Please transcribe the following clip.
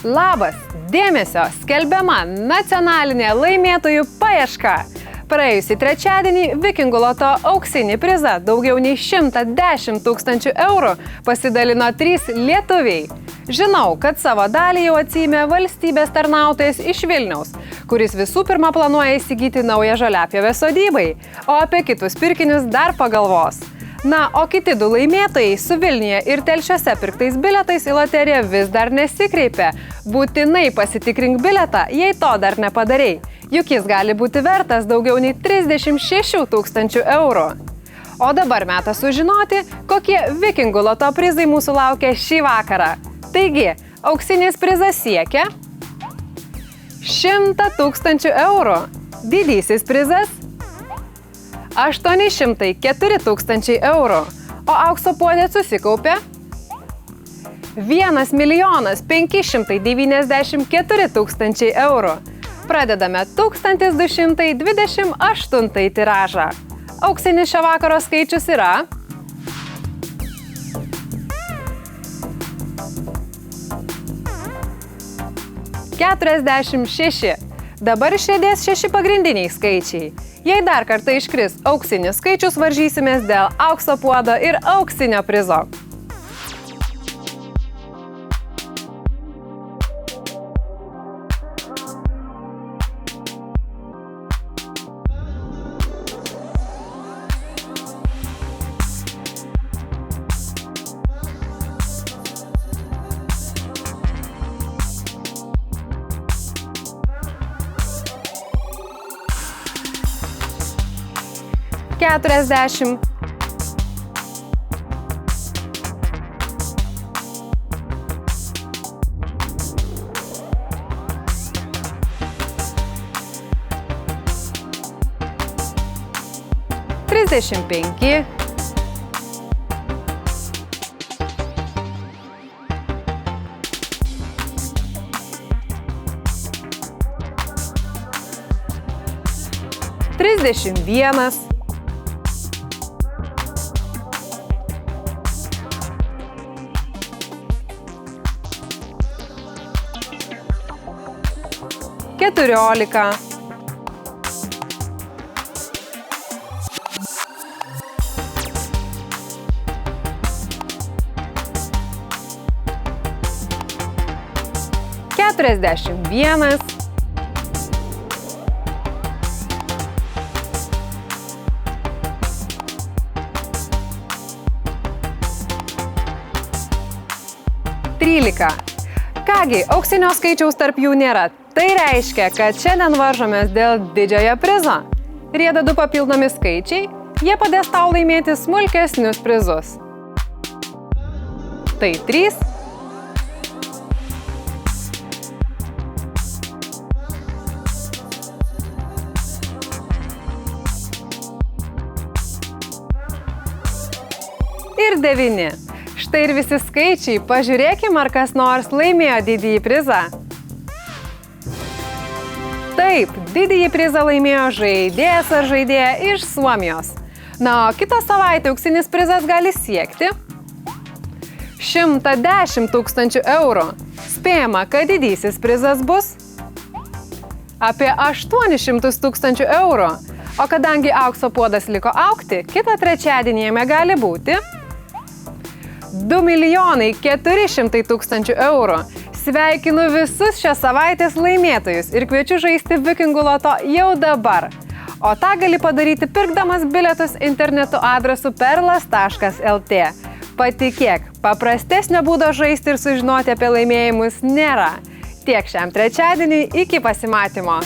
Labas! Dėmesio! Skelbiama nacionalinė laimėtojų paieška. Praėjusį trečiadienį Vikingų loto auksinį prizą daugiau nei 110 000 eurų pasidalino 3 lietuviai. Žinau, kad savo dalį jau atsiėmė valstybės tarnautojas iš Vilniaus, kuris visų pirma planuoja įsigyti naują žoliapjovę sodybai, o apie kitus pirkinius dar pagalvos. Na, o kiti 2 laimėtojai su Vilniuje ir Telšiuose pirktais bilietais į loteriją vis dar nesikreipia. Būtinai pasitikrink bilietą, jei to dar nepadarei, juk jis gali būti vertas daugiau nei 36 000 eurų. O dabar metas sužinoti, kokie Vikingų loto prizai mūsų laukia šį vakarą. Taigi, auksinis prizas siekia 100 000 eurų, didysis prizas 804 000 eurų, o aukso puodė susikaupė 1 594 000 eurų. Pradedame 1228 tiražą. Auksinis šio vakaro skaičius yra 46. Dabar išriedės 6 pagrindiniai skaičiai. Jei dar kartą iškris auksinis skaičius, varžysimės dėl aukso puodo ir auksinio prizo. $40, $35, $31, $14, $41, $13. Kągi, auksinio skaičiaus tarp jų nėra. Tai reiškia, kad šiandien varžomės dėl didžiojo prizo. Rieda 2 papildomi skaičiai, jie padės tau laimėti smulkesnius prizus. Tai 3, ir 9. Štai ir visi skaičiai, pažiūrėkim, ar kas nors laimėjo didįjį prizą. Taip, didįjį prizą laimėjo žaidėjas ar žaidėja iš Suomijos. Na, o kitą savaitę auksinis prizas gali siekti 110 000 eurų. Spėjama, kad didysis prizas bus apie 800 000 eurų. O kadangi aukso puodas liko augti, kitą trečiadienį jame gali būti 2 400 000 eurų. Sveikinu visus šios savaitės laimėtojus ir kviečiu žaisti Vikingų loto jau dabar. O tą gali padaryti pirkdamas bilietus internetu adresu perlas.lt. Patikėk, paprastesnio būdo žaisti ir sužinoti apie laimėjimus nėra. Tiek šiam trečiadieniui, iki pasimatymo.